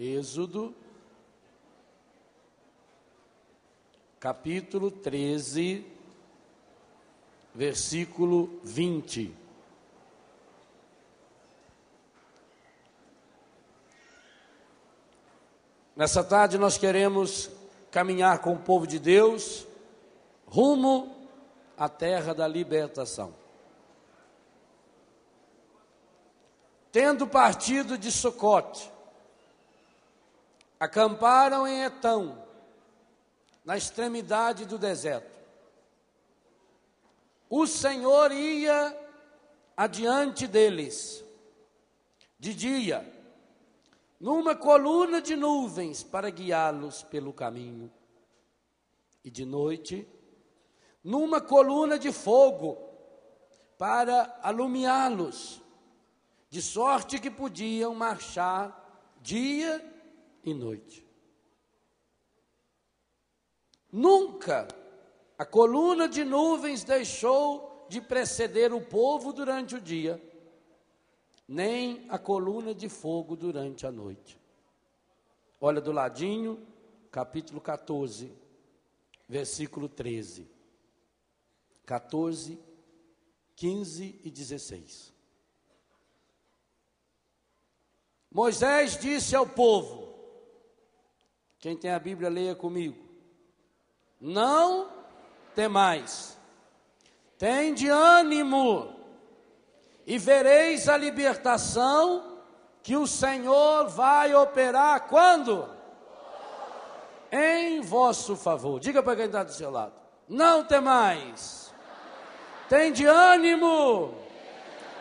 Êxodo, capítulo 13, versículo 20. Nessa tarde nós queremos caminhar com o povo de Deus rumo à terra da libertação. Tendo partido de Sucote, acamparam em Etão, na extremidade do deserto. O Senhor ia adiante deles, de dia, numa coluna de nuvens para guiá-los pelo caminho, e de noite, numa coluna de fogo para alumiá-los, de sorte que podiam marchar dia e noite. Nunca a coluna de nuvens deixou de preceder o povo durante o dia, nem a coluna de fogo durante a noite. Olha do ladinho, capítulo 14, versículo 13. 14, 15 e 16. Moisés disse ao povo, quem tem a Bíblia, leia comigo: não temais, tende ânimo, e vereis a libertação que o Senhor vai operar quando? Em vosso favor. Diga para quem está do seu lado: não temais, tende ânimo,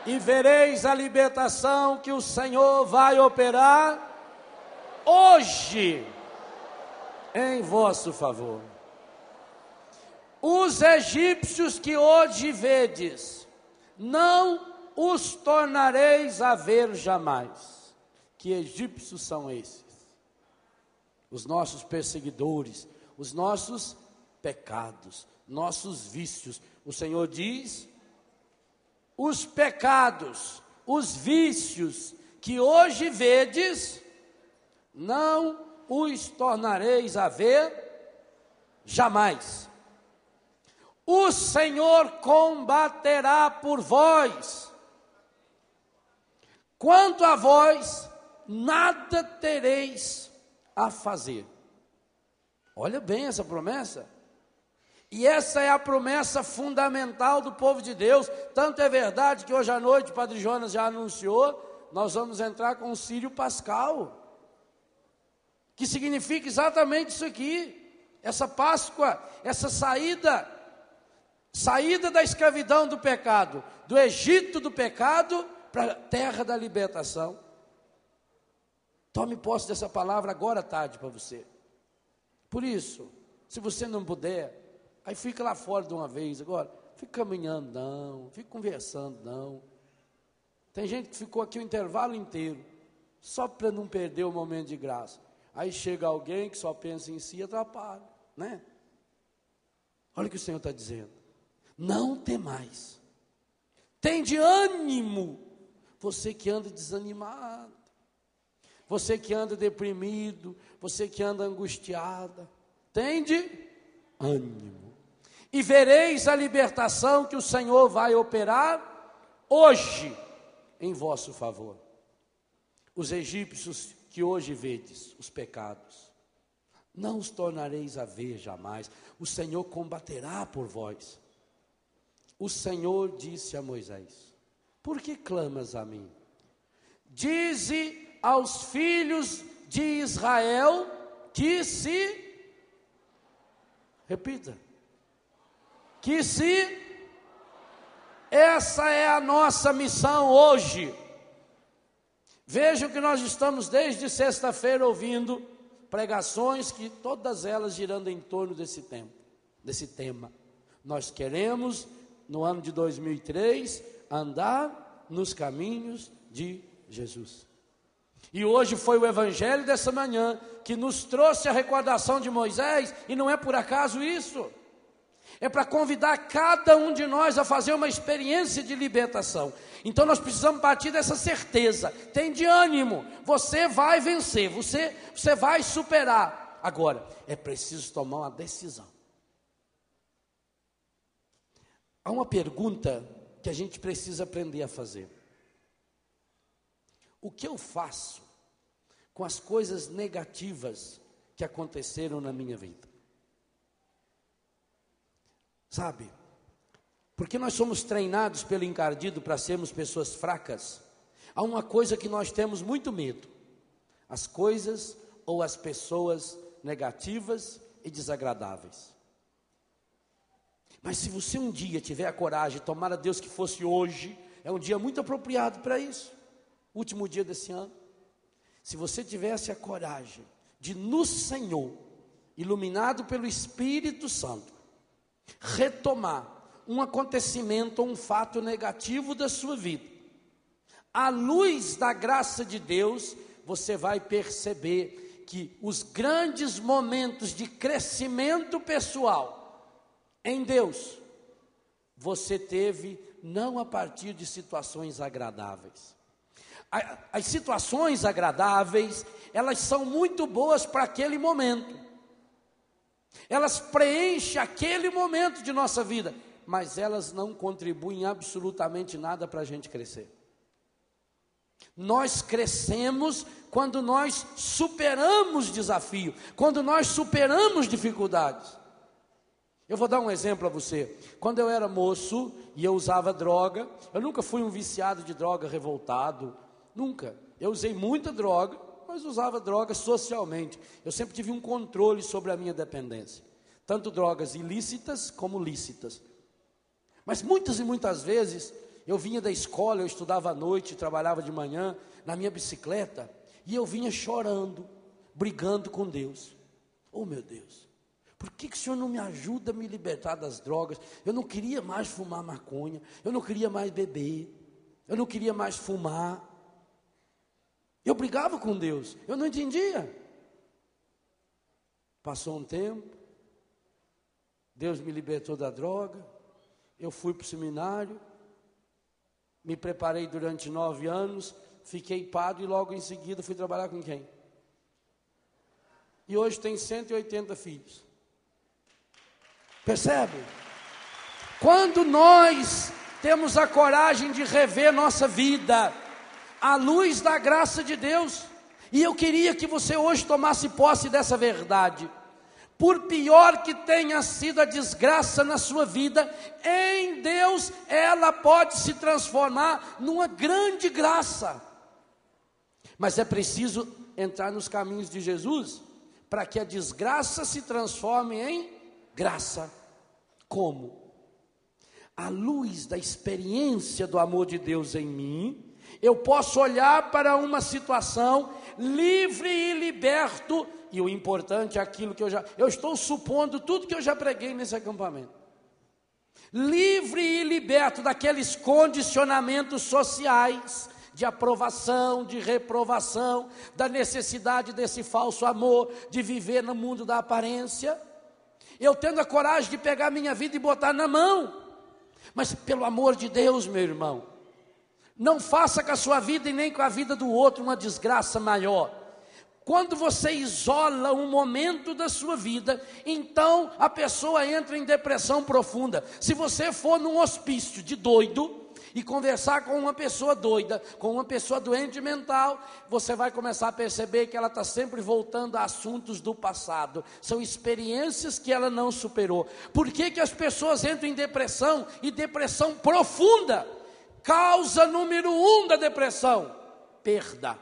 e vereis a libertação que o Senhor vai operar hoje em vosso favor. Os egípcios que hoje vedes, não os tornareis a ver jamais. Que egípcios são esses? Os nossos perseguidores, os nossos pecados, nossos vícios. O Senhor diz: os pecados, os vícios que hoje vedes, não os tornareis a ver jamais. O Senhor combaterá por vós. Quanto a vós, nada tereis a fazer. Olha bem essa promessa. E essa é a promessa fundamental do povo de Deus. Tanto é verdade que hoje à noite o Padre Jonas já anunciou, nós vamos entrar com o Sírio Pascal, que significa exatamente isso aqui, essa Páscoa, essa saída da escravidão do pecado, do Egito do pecado para a terra da libertação. Tome posse dessa palavra agora à tarde para você. Por isso, se você não puder, aí fica lá fora de uma vez. Agora, fica caminhando não, fica conversando não. Tem gente que ficou aqui o intervalo inteiro, só para não perder o momento de graça. Aí chega alguém que só pensa em si e atrapalha, né? Olha o que o Senhor está dizendo: não temais, tende ânimo, você que anda desanimado, você que anda deprimido, você que anda angustiada, tende ânimo, e vereis a libertação que o Senhor vai operar hoje em vosso favor. Os egípcios que hoje vedes, os pecados, não os tornareis a ver jamais. O Senhor combaterá por vós. O Senhor disse a Moisés: por que clamas a mim? Dize aos filhos de Israel que se, repita, que se, essa é a nossa missão hoje. Vejam que nós estamos desde sexta-feira ouvindo pregações, que todas elas girando em torno desse tema. Nós queremos, no ano de 2003, andar nos caminhos de Jesus. E hoje foi o evangelho dessa manhã que nos trouxe a recordação de Moisés, e não é por acaso isso. É para convidar cada um de nós a fazer uma experiência de libertação. Então nós precisamos partir dessa certeza. Tem de ânimo, você vai vencer, você vai superar. Agora, é preciso tomar uma decisão. Há uma pergunta que a gente precisa aprender a fazer. O que eu faço com as coisas negativas que aconteceram na minha vida? Sabe, porque nós somos treinados pelo encardido para sermos pessoas fracas, há uma coisa que nós temos muito medo: as coisas ou as pessoas negativas e desagradáveis. Mas se você um dia tiver a coragem, tomara a Deus que fosse hoje, é um dia muito apropriado para isso, último dia desse ano. Se você tivesse a coragem de no Senhor, iluminado pelo Espírito Santo, retomar um acontecimento ou um fato negativo da sua vida, à luz da graça de Deus, você vai perceber que os grandes momentos de crescimento pessoal em Deus, você teve não a partir de situações agradáveis. As situações agradáveis, elas são muito boas para aquele momento. Elas preenchem aquele momento de nossa vida, mas elas não contribuem absolutamente nada para a gente crescer. Nós crescemos quando nós superamos desafio, quando nós superamos dificuldades. Eu vou dar um exemplo a você. Quando eu era moço e eu usava droga, eu nunca fui um viciado de droga revoltado, nunca. Eu usei muita droga, mas usava drogas socialmente. Eu sempre tive um controle sobre a minha dependência, tanto drogas ilícitas como lícitas. Mas muitas e muitas vezes, eu vinha da escola, eu estudava à noite, trabalhava de manhã, na minha bicicleta, e eu vinha chorando, brigando com Deus. Oh meu Deus, por que o Senhor não me ajuda a me libertar das drogas? Eu não queria mais fumar maconha, eu não queria mais beber, eu não queria mais fumar. Eu brigava com Deus, eu não entendia. Passou um tempo, Deus me libertou da droga, eu fui para o seminário, me preparei durante 9 anos, fiquei padre e logo em seguida fui trabalhar com quem? E hoje tem 180 filhos. Percebe? Quando nós temos a coragem de rever nossa vida à luz da graça de Deus, e eu queria que você hoje tomasse posse dessa verdade. Por pior que tenha sido a desgraça na sua vida, em Deus ela pode se transformar numa grande graça. Mas é preciso entrar nos caminhos de Jesus para que a desgraça se transforme em graça. Como? À luz da experiência do amor de Deus em mim, eu posso olhar para uma situação livre e liberto, e o importante é aquilo que eu estou supondo tudo que eu já preguei nesse acampamento. Livre e liberto daqueles condicionamentos sociais, de aprovação, de reprovação, da necessidade desse falso amor, de viver no mundo da aparência. Eu tendo a coragem de pegar minha vida e botar na mão. Mas pelo amor de Deus, meu irmão, não faça com a sua vida e nem com a vida do outro uma desgraça maior. Quando você isola um momento da sua vida, então a pessoa entra em depressão profunda. Se você for num hospício de doido e conversar com uma pessoa doida, com uma pessoa doente mental, você vai começar a perceber que ela está sempre voltando a assuntos do passado. São experiências que ela não superou. Por que as pessoas entram em depressão e depressão profunda? Causa número 1 da depressão: perda.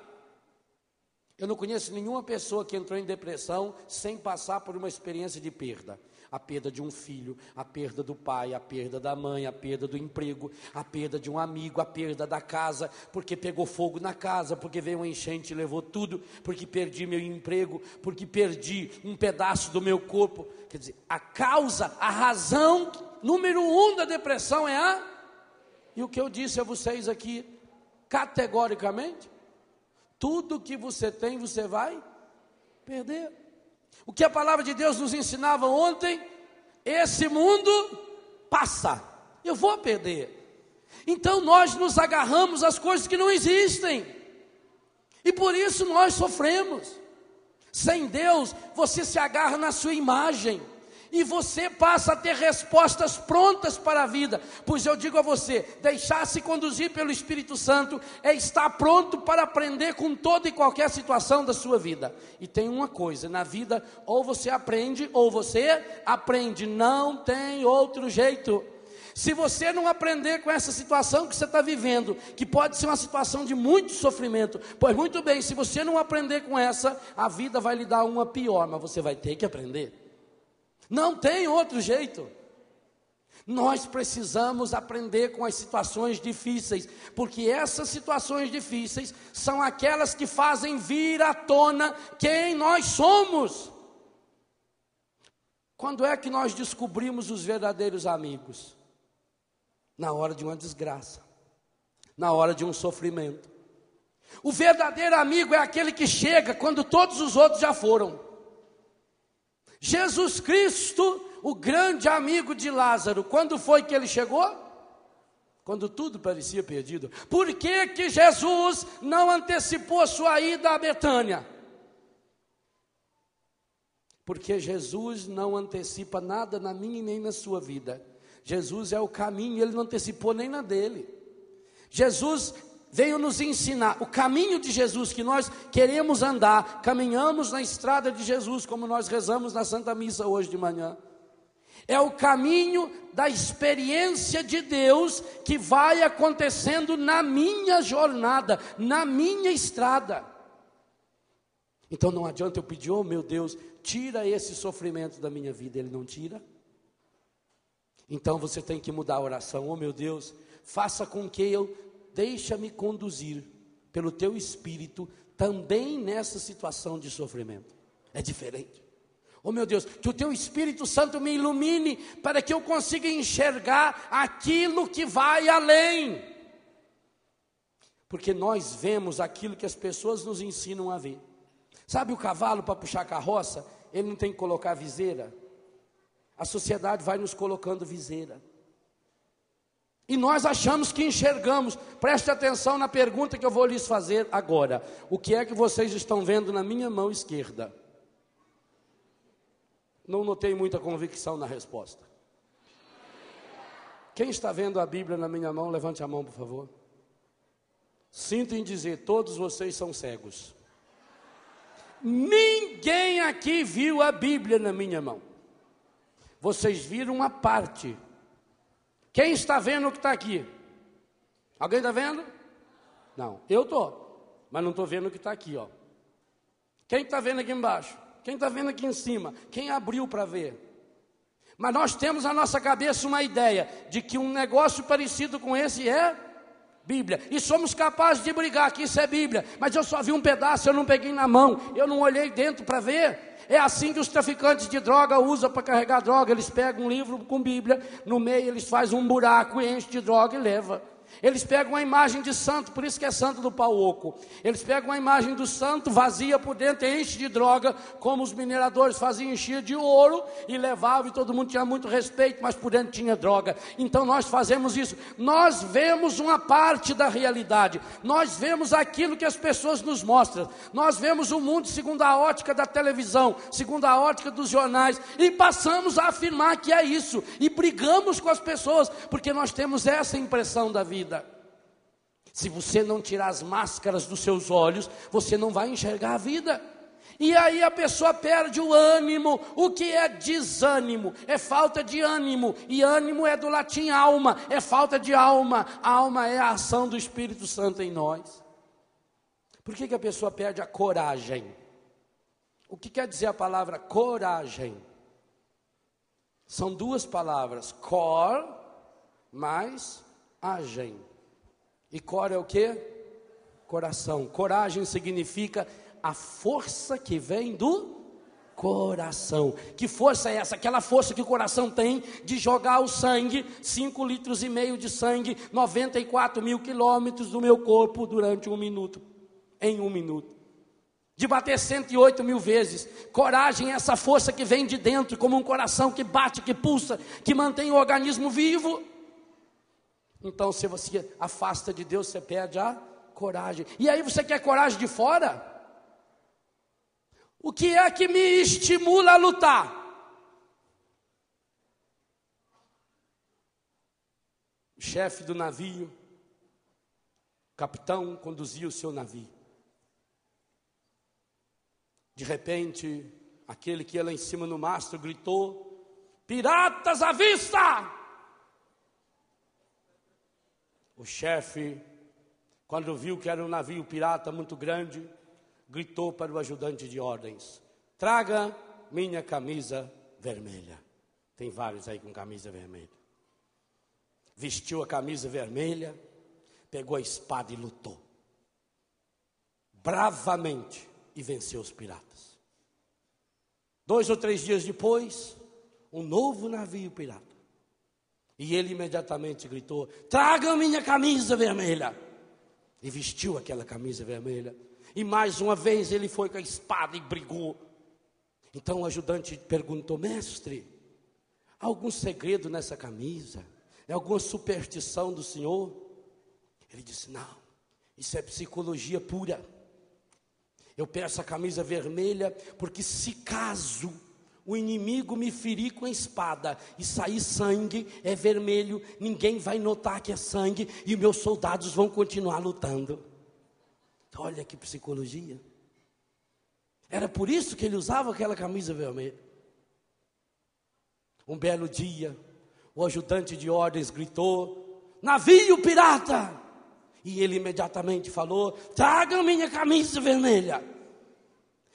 Eu não conheço nenhuma pessoa que entrou em depressão sem passar por uma experiência de perda. A perda de um filho, a perda do pai, a perda da mãe, a perda do emprego, a perda de um amigo, a perda da casa, porque pegou fogo na casa, porque veio uma enchente e levou tudo, porque perdi meu emprego, porque perdi um pedaço do meu corpo. Quer dizer, a causa, a razão número 1 da depressão é a... E o que eu disse a vocês aqui, categoricamente, tudo que você tem, você vai perder. O que a palavra de Deus nos ensinava ontem, esse mundo passa, eu vou perder. Então nós nos agarramos às coisas que não existem, e por isso nós sofremos. Sem Deus, você se agarra na sua imagem, e você passa a ter respostas prontas para a vida. Pois eu digo a você, deixar-se conduzir pelo Espírito Santo é estar pronto para aprender com toda e qualquer situação da sua vida. E tem uma coisa, na vida, ou você aprende, não tem outro jeito. Se você não aprender com essa situação que você está vivendo, que pode ser uma situação de muito sofrimento, pois muito bem, se você não aprender com essa, a vida vai lhe dar uma pior, mas você vai ter que aprender. Não tem outro jeito. Nós precisamos aprender com as situações difíceis, porque essas situações difíceis são aquelas que fazem vir à tona quem nós somos. Quando é que nós descobrimos os verdadeiros amigos? Na hora de uma desgraça, na hora de um sofrimento. O verdadeiro amigo é aquele que chega quando todos os outros já foram. Jesus Cristo, o grande amigo de Lázaro, quando foi que ele chegou? Quando tudo parecia perdido. Por que que Jesus não antecipou a sua ida a Betânia? Porque Jesus não antecipa nada na minha e nem na sua vida. Jesus é o caminho, ele não antecipou nem na dele. Jesus veio nos ensinar o caminho de Jesus que nós queremos andar, caminhamos na estrada de Jesus, como nós rezamos na Santa Missa hoje de manhã. É o caminho da experiência de Deus que vai acontecendo na minha jornada, na minha estrada. Então não adianta eu pedir, oh meu Deus, tira esse sofrimento da minha vida, ele não tira. Então você tem que mudar a oração, oh meu Deus, faça com que deixa-me conduzir pelo teu Espírito também nessa situação de sofrimento. É diferente. Oh meu Deus, que o teu Espírito Santo me ilumine para que eu consiga enxergar aquilo que vai além. Porque nós vemos aquilo que as pessoas nos ensinam a ver. Sabe o cavalo para puxar a carroça? Ele não tem que colocar viseira. A sociedade vai nos colocando viseira. E nós achamos que enxergamos. Preste atenção na pergunta que eu vou lhes fazer agora. O que é que vocês estão vendo na minha mão esquerda? Não notei muita convicção na resposta. Quem está vendo a Bíblia na minha mão, levante a mão, por favor. Sinto em dizer, todos vocês são cegos. Ninguém aqui viu a Bíblia na minha mão. Vocês viram uma parte. Quem está vendo o que está aqui? Alguém está vendo? Não, eu estou, mas não estou vendo o que está aqui, ó. Quem está vendo aqui embaixo? Quem está vendo aqui em cima? Quem abriu para ver? Mas nós temos na nossa cabeça uma ideia de que um negócio parecido com esse é Bíblia. E somos capazes de brigar que isso é Bíblia. Mas eu só vi um pedaço, eu não peguei na mão, eu não olhei dentro para ver. É assim que os traficantes de droga usam para carregar droga. Eles pegam um livro com Bíblia, no meio eles fazem um buraco, enchem de droga e levam. Eles pegam uma imagem de santo, por isso que é santo do pau oco. Eles pegam uma imagem do santo, vazia por dentro, enche de droga, como os mineradores faziam, enchia de ouro e levavam, e todo mundo tinha muito respeito, mas por dentro tinha droga. Então nós fazemos isso. Nós vemos uma parte da realidade. Nós vemos aquilo que as pessoas nos mostram. Nós vemos o mundo segundo a ótica da televisão, segundo a ótica dos jornais, e passamos a afirmar que é isso. E brigamos com as pessoas, porque nós temos essa impressão da vida. Se você não tirar as máscaras dos seus olhos, você não vai enxergar a vida. E aí a pessoa perde o ânimo. O que é desânimo? É falta de ânimo. E ânimo é do latim alma, é falta de alma. A alma é a ação do Espírito Santo em nós. Por que a pessoa perde a coragem? O que quer dizer a palavra coragem? São duas palavras, cor mais agem. E cor é o quê? Coração. Coragem significa a força que vem do coração. Que força é essa? Aquela força que o coração tem de jogar o sangue, 5,5 litros de sangue, 94 mil quilômetros do meu corpo durante 1 minuto. Em 1 minuto. de bater 108.000 vezes. Coragem é essa força que vem de dentro, como um coração que bate, que pulsa, que mantém o organismo vivo. Então, se você afasta de Deus, você perde a coragem. E aí você quer coragem de fora? O que é que me estimula a lutar? O chefe do navio, o capitão, conduzia o seu navio. De repente, aquele que ia lá em cima no mastro gritou: piratas à vista! O chefe, quando viu que era um navio pirata muito grande, gritou para o ajudante de ordens: traga minha camisa vermelha. Tem vários aí com camisa vermelha. Vestiu a camisa vermelha, pegou a espada e lutou bravamente e venceu os piratas. 2 ou 3 dias depois, um novo navio pirata. E ele imediatamente gritou: traga minha camisa vermelha. E vestiu aquela camisa vermelha. E mais uma vez ele foi com a espada e brigou. Então o ajudante perguntou: mestre, há algum segredo nessa camisa? É alguma superstição do senhor? Ele disse: não, isso é psicologia pura. Eu peço a camisa vermelha porque se caso o inimigo me ferir com a espada e sair sangue, é vermelho, ninguém vai notar que é sangue e meus soldados vão continuar lutando. Olha que psicologia. Era por isso que ele usava aquela camisa vermelha. Um belo dia, o ajudante de ordens gritou: navio pirata! E ele imediatamente falou: traga minha camisa vermelha.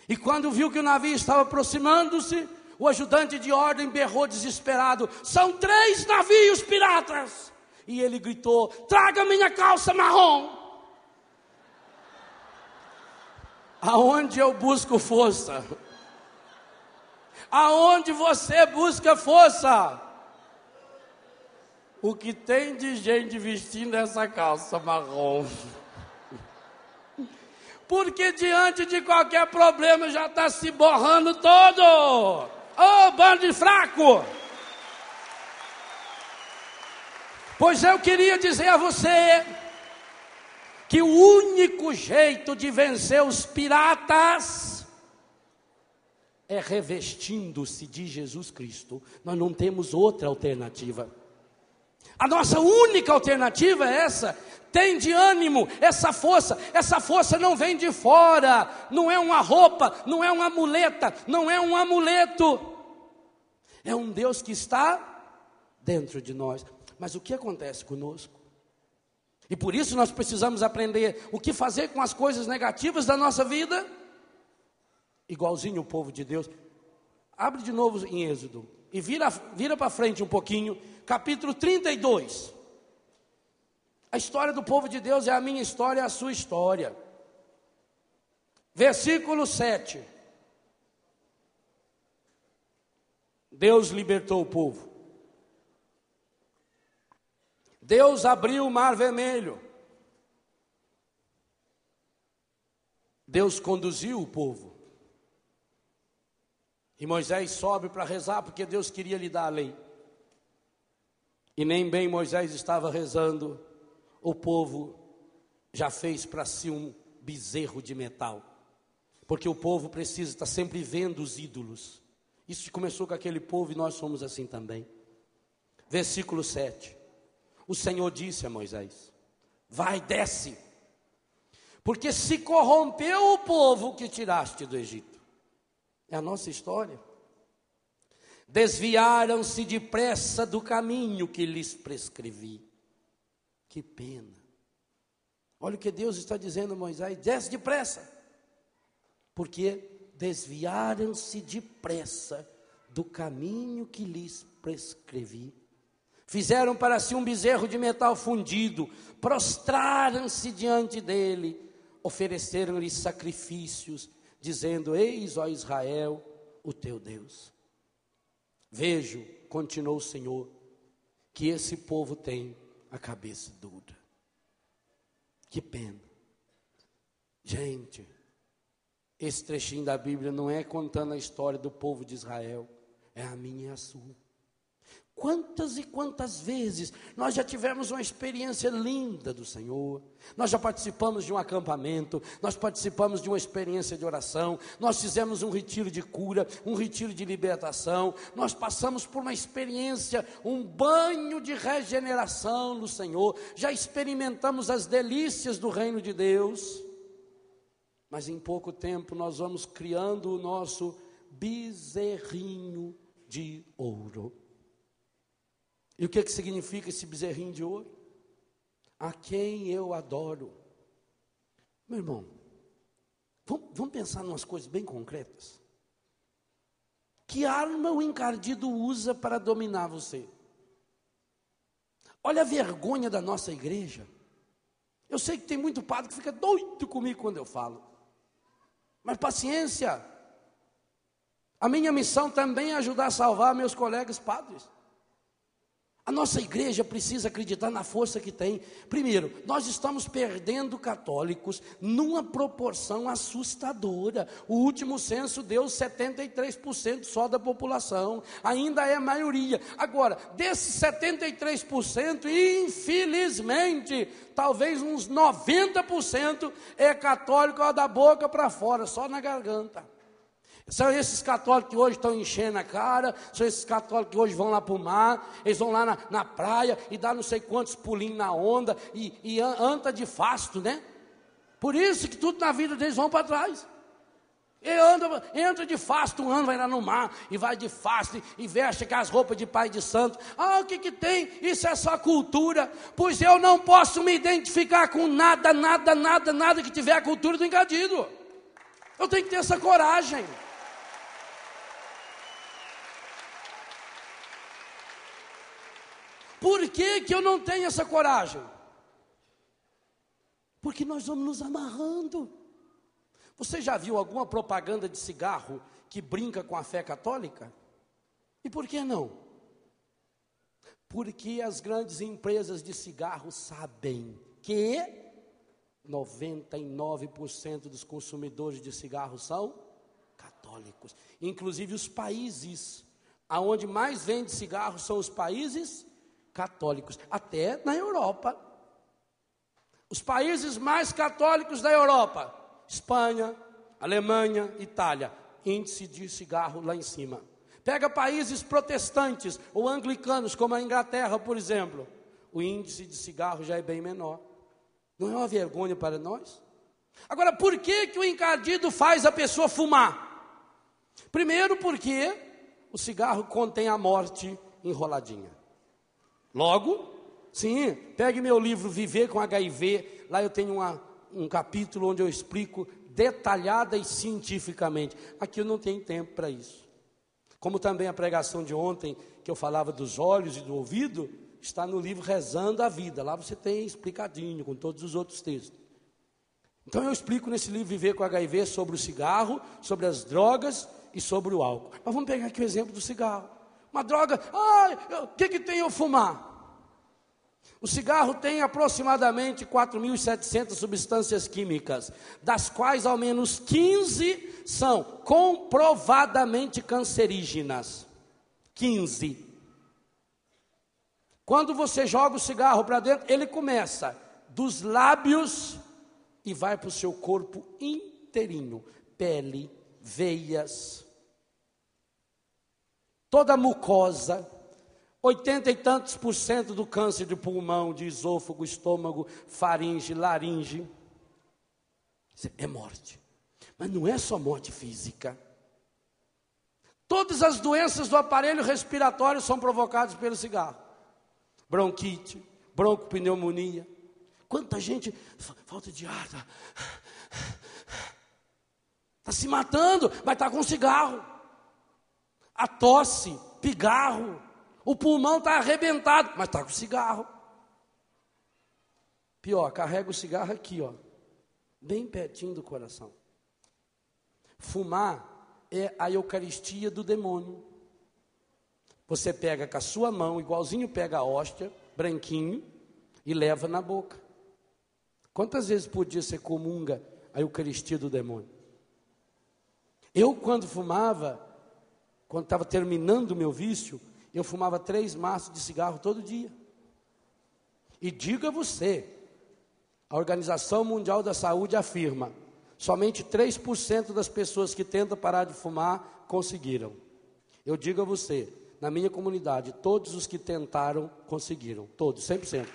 E quando viu que o navio estava aproximando-se, o ajudante de ordem berrou desesperado: são 3 navios piratas. E ele gritou: traga minha calça marrom. Aonde eu busco força? Aonde você busca força? O que tem de gente vestindo essa calça marrom? Porque diante de qualquer problema já está se borrando todo. Ô, bando de fraco! Pois eu queria dizer a você que o único jeito de vencer os piratas é revestindo-se de Jesus Cristo. Nós não temos outra alternativa. A nossa única alternativa é essa. Tem de ânimo, essa força não vem de fora, não é uma roupa, não é uma muleta, não é um amuleto. É um Deus que está dentro de nós. Mas o que acontece conosco? E por isso nós precisamos aprender o que fazer com as coisas negativas da nossa vida. Igualzinho o povo de Deus. Abre de novo em Êxodo e vira para frente um pouquinho, capítulo 32. A história do povo de Deus é a minha história, é a sua história. Versículo 7. Deus libertou o povo. Deus abriu o mar vermelho. Deus conduziu o povo. E Moisés sobe para rezar, porque Deus queria lhe dar a lei. E nem bem Moisés estava rezando, o povo já fez para si um bezerro de metal. Porque o povo precisa estar sempre vendo os ídolos. Isso começou com aquele povo e nós somos assim também. Versículo 7. O Senhor disse a Moisés: vai, desce, porque se corrompeu o povo que tiraste do Egito. É a nossa história. Desviaram-se depressa do caminho que lhes prescrevi. Que pena. Olha o que Deus está dizendo a Moisés: desce depressa. Porque desviaram-se depressa do caminho que lhes prescrevi. Fizeram para si um bezerro de metal fundido, prostraram-se diante dele, ofereceram-lhe sacrifícios, dizendo: eis, ó Israel, o teu Deus. Vejo, continuou o Senhor, que esse povo tem a cabeça dura. Que pena. Gente, Esse trechinho da Bíblia não é contando a história do povo de Israel, é a minha e a sua. Quantas e quantas vezes nós já tivemos uma experiência linda do Senhor, nós já participamos de um acampamento, nós participamos de uma experiência de oração, nós fizemos um retiro de cura, um retiro de libertação, nós passamos por uma experiência, um banho de regeneração no Senhor, já experimentamos as delícias do reino de Deus, mas em pouco tempo nós vamos criando o nosso bezerrinho de ouro. E o que significa esse bezerrinho de ouro? A quem eu adoro. Meu irmão, vamos pensar em umas coisas bem concretas. Que arma o encardido usa para dominar você? Olha a vergonha da nossa igreja. Eu sei que tem muito padre que fica doido comigo quando eu falo. Mas paciência. A minha missão também é ajudar a salvar meus colegas padres. A nossa igreja precisa acreditar na força que tem. Primeiro, nós estamos perdendo católicos numa proporção assustadora. O último censo deu 73% só da população. Ainda é a maioria. Agora, desses 73%, infelizmente, talvez uns 90% é católico da boca para fora, só na garganta. São esses católicos que hoje estão enchendo a cara, são esses católicos que hoje vão lá para o mar, eles vão lá na praia e dá não sei quantos pulinhos na onda e anda de fasto, né? Por isso que tudo na vida deles vão para trás. Ele entra de fasto um ano, vai lá no mar e vai de fasto e veste aquelas roupas de pai de santo. Ah, o que tem? Isso é só cultura. Pois eu não posso me identificar com nada que tiver a cultura do encardido. Eu tenho que ter essa coragem. Por que eu não tenho essa coragem? Porque nós vamos nos amarrando. Você já viu alguma propaganda de cigarro que brinca com a fé católica? E por que não? Porque as grandes empresas de cigarro sabem que 99% dos consumidores de cigarro são católicos. Inclusive os países aonde mais vende cigarro são os países católicos, até na Europa. Os países mais católicos da Europa, Espanha, Alemanha, Itália, índice de cigarro lá em cima. Pega países protestantes ou anglicanos, como a Inglaterra, por exemplo, o índice de cigarro já é bem menor. Não é uma vergonha para nós? Agora, por que o encardido faz a pessoa fumar? Primeiro porque o cigarro contém a morte enroladinha. Logo, sim, pegue meu livro Viver com HIV, lá eu tenho um capítulo onde eu explico detalhada e cientificamente. Aqui eu não tenho tempo para isso. Como também a pregação de ontem, que eu falava dos olhos e do ouvido, está no livro Rezando a Vida. Lá você tem explicadinho, com todos os outros textos. Então eu explico nesse livro Viver com HIV sobre o cigarro, sobre as drogas e sobre o álcool. Mas vamos pegar aqui o exemplo do cigarro. Uma droga, o que tem eu fumar? O cigarro tem aproximadamente 4.700 substâncias químicas, das quais ao menos 15 são comprovadamente cancerígenas. 15. Quando você joga o cigarro para dentro, ele começa dos lábios e vai para o seu corpo inteirinho, pele, veias, toda a mucosa, 80 e tantos % do câncer de pulmão, de esôfago, estômago, faringe, laringe, é morte. Mas não é só morte física. Todas as doenças do aparelho respiratório são provocadas pelo cigarro. Bronquite, broncopneumonia. Quanta gente, falta de ar, está se matando, mas está com cigarro. A tosse, pigarro, o pulmão está arrebentado, mas está com cigarro. Pior, carrega o cigarro aqui, ó, bem pertinho do coração. Fumar é a eucaristia do demônio. Você pega com a sua mão, igualzinho pega a hóstia, branquinho, e leva na boca. Quantas vezes por dia você comunga a eucaristia do demônio? Eu, quando fumava, quando estava terminando o meu vício, eu fumava 3 maços de cigarro todo dia. E diga a você, a Organização Mundial da Saúde afirma, somente 3% das pessoas que tentam parar de fumar conseguiram. Eu digo a você, na minha comunidade, todos os que tentaram conseguiram, todos, 100%.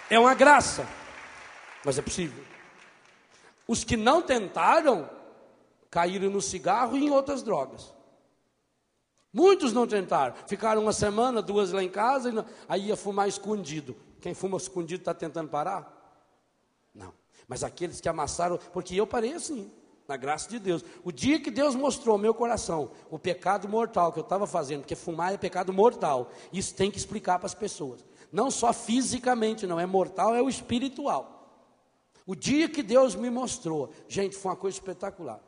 É uma graça, mas é possível. Os que não tentaram, caíram no cigarro e em outras drogas. Muitos não tentaram, ficaram 1 semana, 2 lá em casa, aí ia fumar escondido. Quem fuma escondido está tentando parar? Não, mas aqueles que amassaram, porque eu parei assim, na graça de Deus. O dia que Deus mostrou ao meu coração o pecado mortal que eu estava fazendo, porque fumar é pecado mortal, isso tem que explicar para as pessoas. Não só fisicamente, não, é mortal, é o espiritual. O dia que Deus me mostrou, gente, foi uma coisa espetacular.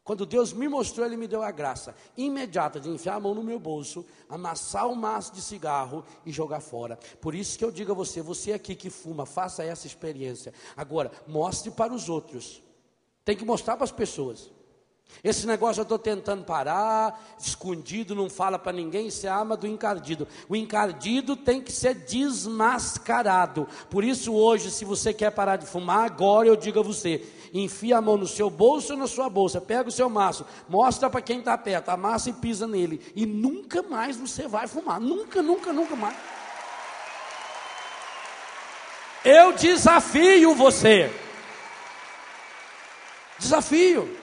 Quando Deus me mostrou, Ele me deu a graça imediata de enfiar a mão no meu bolso, amassar um maço de cigarro e jogar fora. Por isso que eu digo a você, você aqui que fuma, faça essa experiência. Agora, mostre para os outros. Tem que mostrar para as pessoas. Esse negócio eu estou tentando parar, escondido, não fala para ninguém, isso é a arma do encardido. O encardido tem que ser desmascarado. Por isso hoje, se você quer parar de fumar, agora eu digo a você, enfia a mão no seu bolso ou na sua bolsa, pega o seu maço, mostra para quem está perto, amassa e pisa nele, e nunca mais você vai fumar, nunca mais. Eu desafio você, desafio.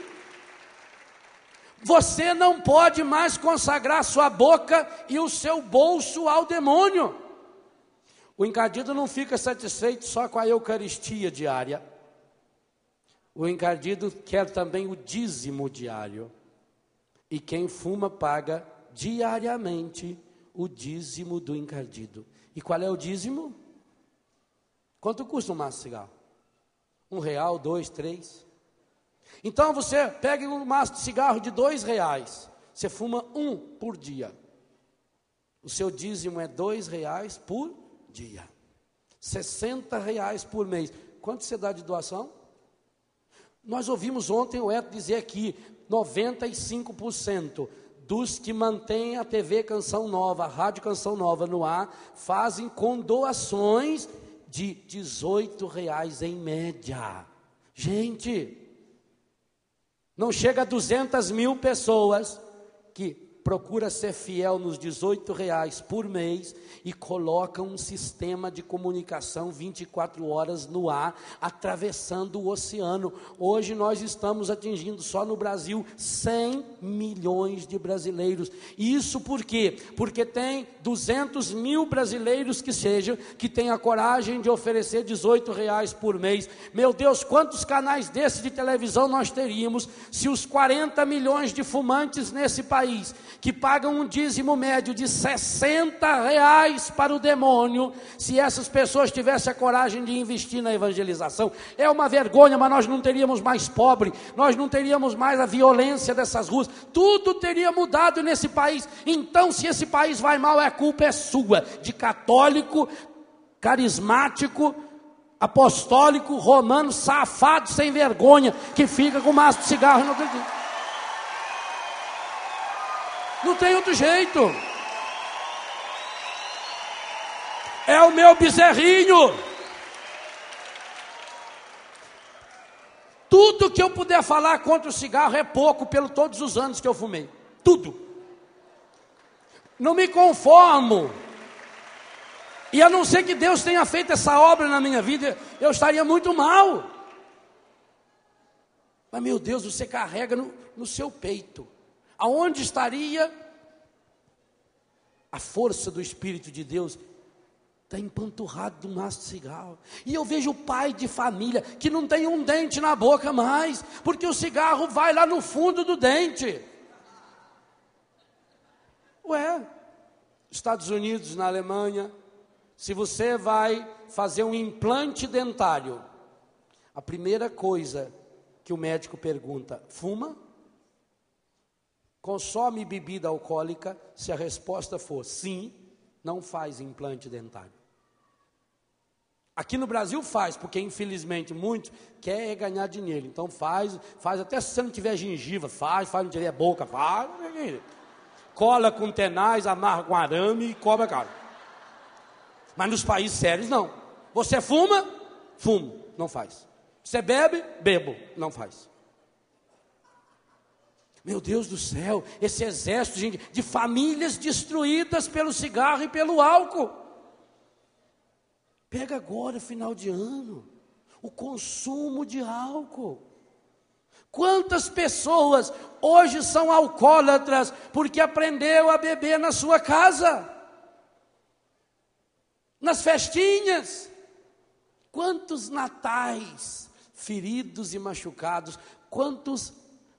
Você não pode mais consagrar sua boca e o seu bolso ao demônio. O encardido não fica satisfeito só com a Eucaristia diária. O encardido quer também o dízimo diário. E quem fuma paga diariamente o dízimo do encardido. E qual é o dízimo? Quanto custa um maço de cigarro? R$1, 2, 3. Então você pega um maço de cigarro de R$2, você fuma 1 por dia. O seu dízimo é R$2 por dia. R$60 por mês. Quanto você dá de doação? Nós ouvimos ontem o Eto dizer aqui, 95% dos que mantêm a TV Canção Nova, a Rádio Canção Nova no ar, fazem com doações de R$18 em média. Gente, não chega a 200 mil pessoas que procura ser fiel nos R$18 por mês e colocam um sistema de comunicação 24 horas no ar, atravessando o oceano. Hoje nós estamos atingindo só no Brasil 100 milhões de brasileiros. Isso por quê? Porque tem 200 mil brasileiros que têm a coragem de oferecer R$18 por mês. Meu Deus, quantos canais desses de televisão nós teríamos se os 40 milhões de fumantes nesse país, que pagam um dízimo médio de R$60 para o demônio, se essas pessoas tivessem a coragem de investir na evangelização? É uma vergonha, mas nós não teríamos mais pobre, nós não teríamos mais a violência dessas ruas, tudo teria mudado nesse país. Então, se esse país vai mal, a culpa é sua, de católico, carismático, apostólico, romano, safado, sem vergonha, que fica com um maço de cigarro e não acredita. Não tem outro jeito. É o meu bezerrinho. Tudo que eu puder falar contra o cigarro é pouco, pelo todos os anos que eu fumei. Tudo. Não me conformo. E a não ser que Deus tenha feito essa obra na minha vida, eu estaria muito mal. Mas, meu Deus, você carrega no seu peito. Aonde estaria a força do Espírito de Deus? Está empanturrado de um maço de cigarro. E eu vejo pai de família que não tem um dente na boca mais, porque o cigarro vai lá no fundo do dente. Ué, Estados Unidos, na Alemanha, se você vai fazer um implante dentário, a primeira coisa que o médico pergunta: fuma? Consome bebida alcoólica? Se a resposta for sim, não faz implante dentário. Aqui no Brasil faz, porque infelizmente muitos querem ganhar dinheiro. Então faz até se você não tiver gengiva, faz, não tiver boca, faz. Cola com tenaz, amarra com arame e cobra caro. Mas nos países sérios não. Você fuma? Fumo, não faz. Você bebe? Bebo, não faz. Meu Deus do céu, esse exército de famílias destruídas pelo cigarro e pelo álcool. Pega agora, final de ano, o consumo de álcool. Quantas pessoas hoje são alcoólatras porque aprendeu a beber na sua casa, nas festinhas. Quantos natais feridos e machucados, quantos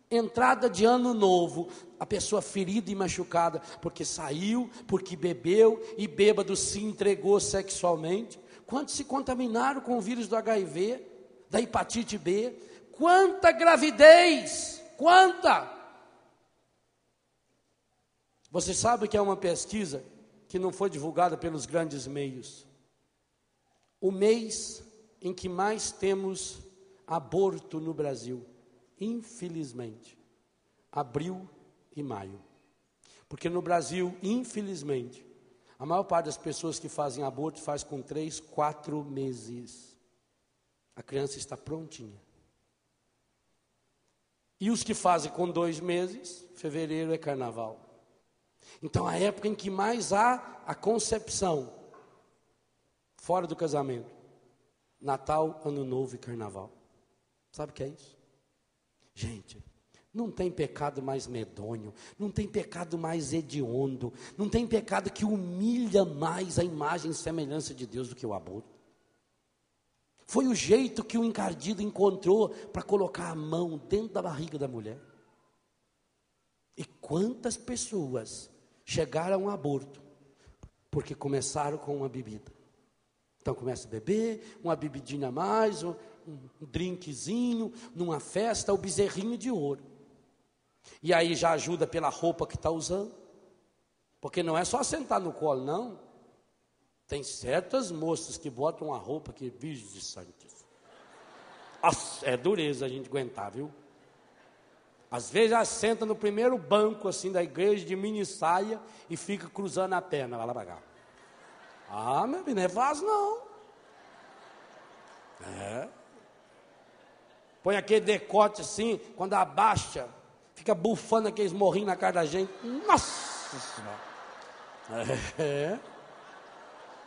entrada de ano novo, a pessoa ferida e machucada, porque saiu, porque bebeu e bêbado se entregou sexualmente. Quantos se contaminaram com o vírus do HIV, da hepatite B? Quanta gravidez, quanta! Você sabe que é uma pesquisa que não foi divulgada pelos grandes meios. O mês em que mais temos aborto no Brasil, infelizmente, abril e maio. Porque no Brasil, infelizmente, a maior parte das pessoas que fazem aborto faz com 3, 4 meses. A criança está prontinha. E os que fazem com 2 meses, fevereiro é carnaval. Então a época em que mais há a concepção, fora do casamento, Natal, Ano Novo e Carnaval. Sabe o que é isso? Gente, não tem pecado mais medonho, não tem pecado mais hediondo, não tem pecado que humilha mais a imagem e semelhança de Deus do que o aborto. Foi o jeito que o encardido encontrou para colocar a mão dentro da barriga da mulher. E quantas pessoas chegaram ao aborto porque começaram com uma bebida. Então começa a beber, uma bebidinha a mais, um drinkzinho, numa festa, o bezerrinho de ouro. E aí já ajuda pela roupa que está usando. Porque não é só sentar no colo, não. Tem certas moças que botam uma roupa que, virgem de santos. Nossa, é dureza a gente aguentar, viu? Às vezes ela senta no primeiro banco assim da igreja de mini saia e fica cruzando a perna, vai lá pra cá. Ah, meu filho, não é fácil não. É. Põe aquele decote assim, quando abaixa, fica bufando aqueles morrinhos na cara da gente. Nossa Senhora. É.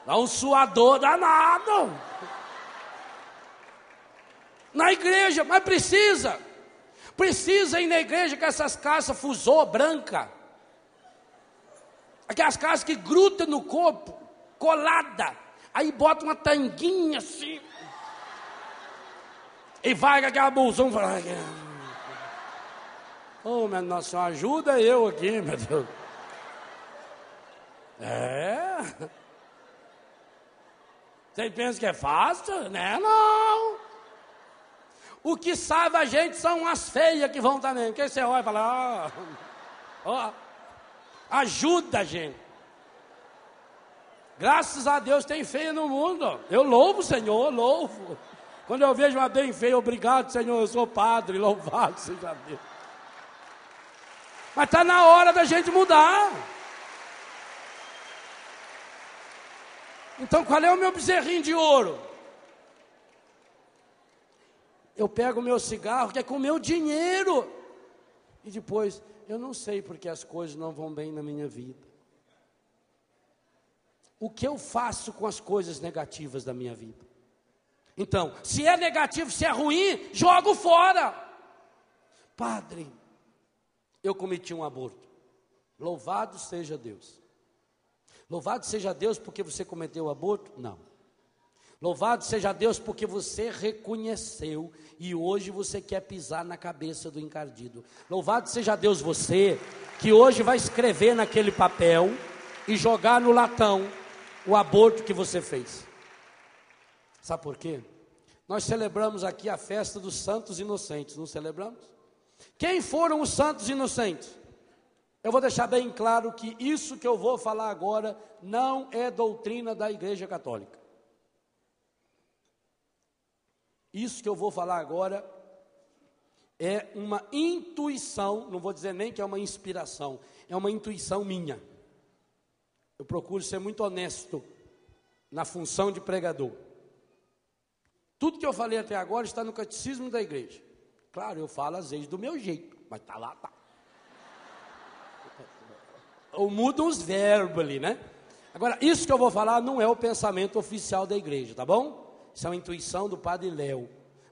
Dá um suador danado. Na igreja, mas precisa ir na igreja com essas calças fusô branca. Aquelas calças que grudam no corpo, colada. Aí bota uma tanguinha assim. E vai com aquela bolsão. Oh, minha Nossa Senhora, ajuda eu aqui, meu Deus. É. Vocês pensam que é fácil? Né? Não. O que salva a gente são as feias que vão também. Porque você olha e fala, ajuda a gente. Graças a Deus tem feia no mundo. Eu louvo o Senhor, louvo. Quando eu vejo uma bem feia, obrigado, Senhor, eu sou padre, louvado seja Deus. Mas está na hora da gente mudar. Então, qual é o meu bezerrinho de ouro? Eu pego o meu cigarro, que é com o meu dinheiro. E depois, eu não sei porque as coisas não vão bem na minha vida. O que eu faço com as coisas negativas da minha vida? Então, se é negativo, se é ruim, jogo fora. Padre, eu cometi um aborto. Louvado seja Deus. Louvado seja Deus porque você cometeu o aborto? Não. Louvado seja Deus porque você reconheceu e hoje você quer pisar na cabeça do encardido. Louvado seja Deus você que hoje vai escrever naquele papel e jogar no latão o aborto que você fez. Sabe por quê? Nós celebramos aqui a festa dos santos inocentes, não celebramos? Quem foram os santos inocentes? Eu vou deixar bem claro que isso que eu vou falar agora não é doutrina da Igreja Católica. Isso que eu vou falar agora é uma intuição, não vou dizer nem que é uma inspiração, é uma intuição minha. Eu procuro ser muito honesto na função de pregador. Tudo que eu falei até agora está no catecismo da igreja. Claro, eu falo às vezes do meu jeito, mas está lá, tá. Ou mudam os verbos ali, né? Agora, isso que eu vou falar não é o pensamento oficial da igreja, tá bom? Isso é uma intuição do Padre Léo.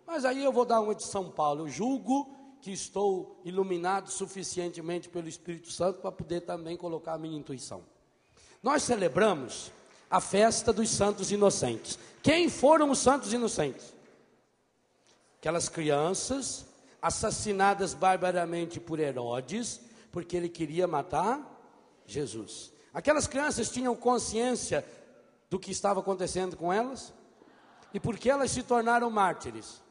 Mas aí eu vou dar uma de São Paulo. Eu julgo que estou iluminado suficientemente pelo Espírito Santo para poder também colocar a minha intuição. Nós celebramos a festa dos santos inocentes. Quem foram os santos inocentes? Aquelas crianças assassinadas barbaramente por Herodes, porque ele queria matar Jesus. Aquelas crianças tinham consciência do que estava acontecendo com elas? E por que elas se tornaram mártires?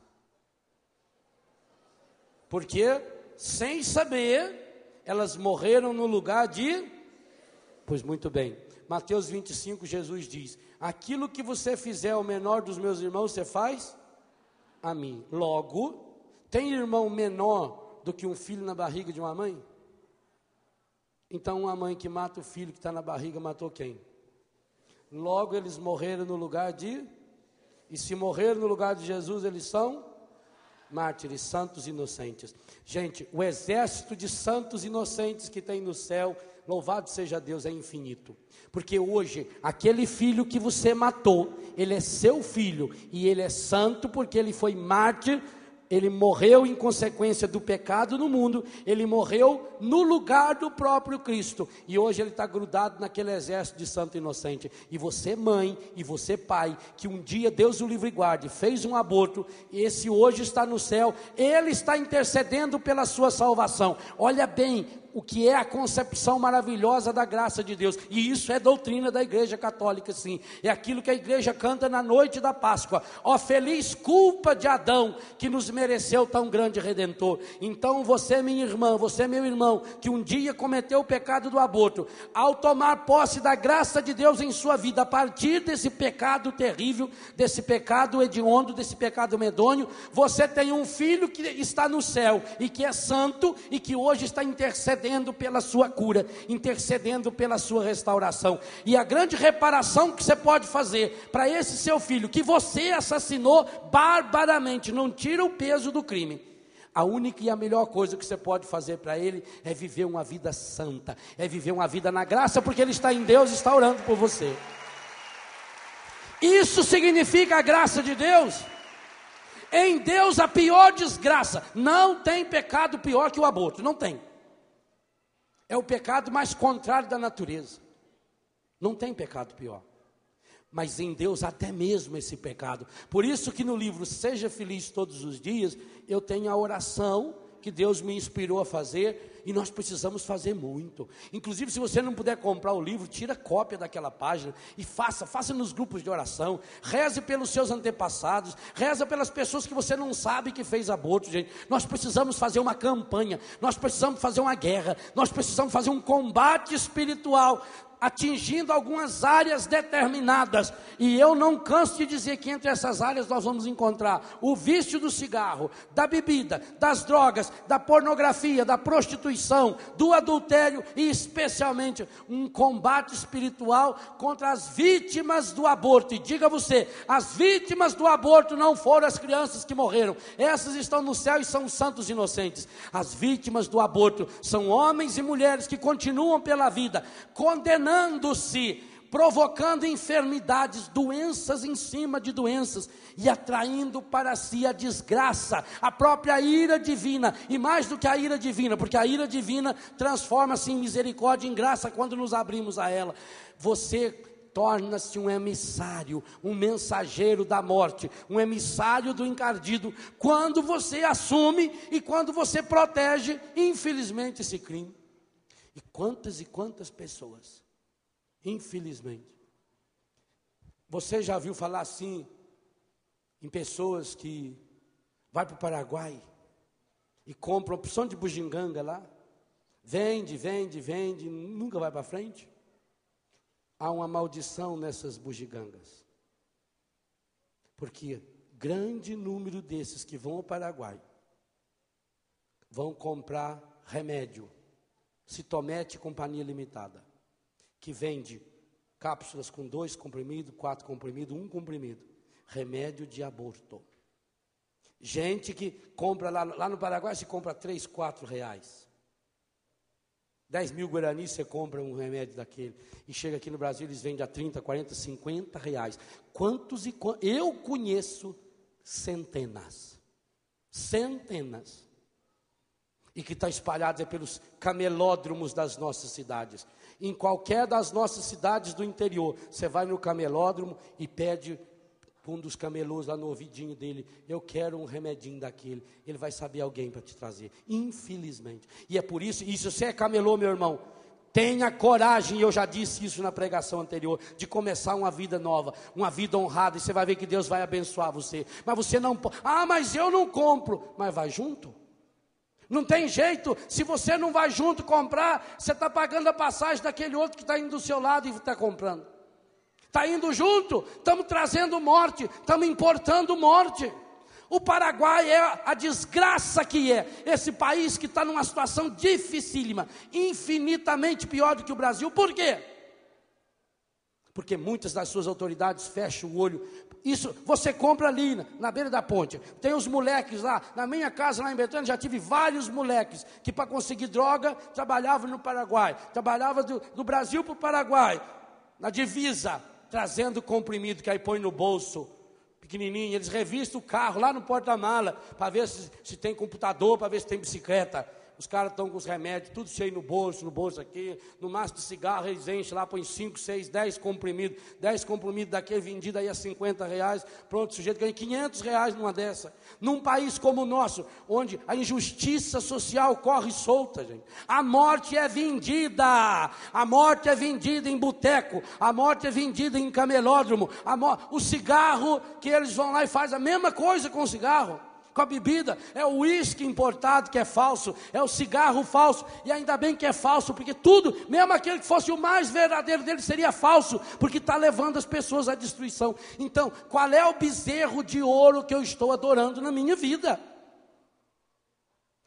Porque, sem saber, elas morreram no lugar de... Pois muito bem, Mateus 25, Jesus diz: aquilo que você fizer ao menor dos meus irmãos, você faz a mim. Logo, tem irmão menor do que um filho na barriga de uma mãe? Então uma mãe que mata o filho que está na barriga, matou quem? Logo eles morreram no lugar de... E se morreram no lugar de Jesus, eles são mártires, santos inocentes. Gente, o exército de santos inocentes que tem no céu, louvado seja Deus, é infinito. Porque hoje, aquele filho que você matou, ele é seu filho, e ele é santo porque ele foi mártir. Ele morreu em consequência do pecado no mundo, ele morreu no lugar do próprio Cristo, e hoje ele está grudado naquele exército de santo inocente. E você mãe, e você pai, que um dia Deus o livre e guarde, fez um aborto, e esse hoje está no céu, ele está intercedendo pela sua salvação. Olha bem o que é a concepção maravilhosa da graça de Deus, e isso é doutrina da igreja católica, sim, é aquilo que a igreja canta na noite da Páscoa: ó feliz culpa de Adão, que nos mereceu tão grande Redentor. Então você, minha irmã, você, meu irmão, que um dia cometeu o pecado do aborto, ao tomar posse da graça de Deus em sua vida, a partir desse pecado terrível, desse pecado hediondo, desse pecado medonho, você tem um filho que está no céu, e que é santo, e que hoje está intercedendo pela sua cura, intercedendo pela sua restauração. E a grande reparação que você pode fazer para esse seu filho, que você assassinou barbaramente, não tira o peso do crime. A única e a melhor coisa que você pode fazer para ele é viver uma vida santa, é viver uma vida na graça, porque ele está em Deus, está orando por você. Isso significa a graça de Deus. Em Deus a pior desgraça, não tem pecado pior que o aborto, não tem. É o pecado mais contrário da natureza. Não tem pecado pior. Mas em Deus até mesmo esse pecado. Por isso que no livro Seja Feliz Todos os Dias, eu tenho a oração que Deus me inspirou a fazer, e nós precisamos fazer muito. Inclusive, se você não puder comprar o livro, tira cópia daquela página e faça nos grupos de oração, reze pelos seus antepassados, reza pelas pessoas que você não sabe que fez aborto, gente. Nós precisamos fazer uma campanha, nós precisamos fazer uma guerra, nós precisamos fazer um combate espiritual, atingindo algumas áreas determinadas, e eu não canso de dizer que entre essas áreas nós vamos encontrar o vício do cigarro, da bebida, das drogas, da pornografia, da prostituição, do adultério, e especialmente um combate espiritual contra as vítimas do aborto. E diga você, as vítimas do aborto não foram as crianças que morreram, essas estão no céu e são santos inocentes. As vítimas do aborto são homens e mulheres que continuam pela vida, condenando-se, provocando enfermidades, doenças em cima de doenças, e atraindo para si a desgraça, a própria ira divina, e mais do que a ira divina, porque a ira divina transforma-se em misericórdia, em graça, quando nos abrimos a ela. Você torna-se um emissário, um mensageiro da morte, um emissário do encardido, quando você assume e quando você protege, infelizmente, esse crime. E quantas pessoas, infelizmente, você já viu falar assim em pessoas que vai para o Paraguai e compram uma opção de bugiganga lá, vende, nunca vai para frente? Há uma maldição nessas bugigangas, porque grande número desses que vão ao Paraguai vão comprar remédio, Citomete Companhia Limitada, que vende cápsulas com 2 comprimidos, 4 comprimidos, 1 comprimido, remédio de aborto. Gente que compra lá no Paraguai, se compra 3, 4 reais. 10 mil guaranis você compra um remédio daquele. E chega aqui no Brasil, eles vendem a 30, 40, 50 reais. Quantos e quantos? Eu conheço centenas. Centenas. E que está espalhado pelos camelódromos das nossas cidades. Em qualquer das nossas cidades do interior, você vai no camelódromo e pede um dos camelôs lá no ouvidinho dele, eu quero um remedinho daquele, ele vai saber alguém para te trazer, infelizmente. E é por isso, e se você é camelô, meu irmão, tenha coragem, e eu já disse isso na pregação anterior, de começar uma vida nova, uma vida honrada, e você vai ver que Deus vai abençoar você. Mas você não pode, mas eu não compro, mas vai junto. Não tem jeito, se você não vai junto comprar, você está pagando a passagem daquele outro que está indo do seu lado e está comprando. Está indo junto, estamos trazendo morte, estamos importando morte. O Paraguai é a desgraça que é, esse país que está numa situação dificílima, infinitamente pior do que o Brasil. Por quê? Porque muitas das suas autoridades fecham o olho. Isso, você compra ali, na beira da ponte, tem os moleques lá, na minha casa lá em Betânia, já tive vários moleques, que para conseguir droga, trabalhavam no Paraguai, trabalhavam do Brasil para o Paraguai, na divisa, trazendo comprimido, que aí põe no bolso, pequenininho, eles revistam o carro lá no porta-mala, para ver se tem computador, para ver se tem bicicleta. Os caras estão com os remédios, tudo cheio no bolso aqui, no maço de cigarro eles enchem lá, põem 5, 6, 10 comprimidos, 10 comprimidos daquele vendido aí a 50 reais, pronto, o sujeito ganha 500 reais numa dessa. Num país como o nosso, onde a injustiça social corre solta, gente, a morte é vendida em boteco, a morte é vendida em camelódromo, o cigarro que eles vão lá e fazem a mesma coisa com o cigarro. Com a bebida, é o uísque importado que é falso, é o cigarro falso, e ainda bem que é falso, porque tudo, mesmo aquele que fosse o mais verdadeiro dele, seria falso, porque está levando as pessoas à destruição. Então, qual é o bezerro de ouro que eu estou adorando na minha vida?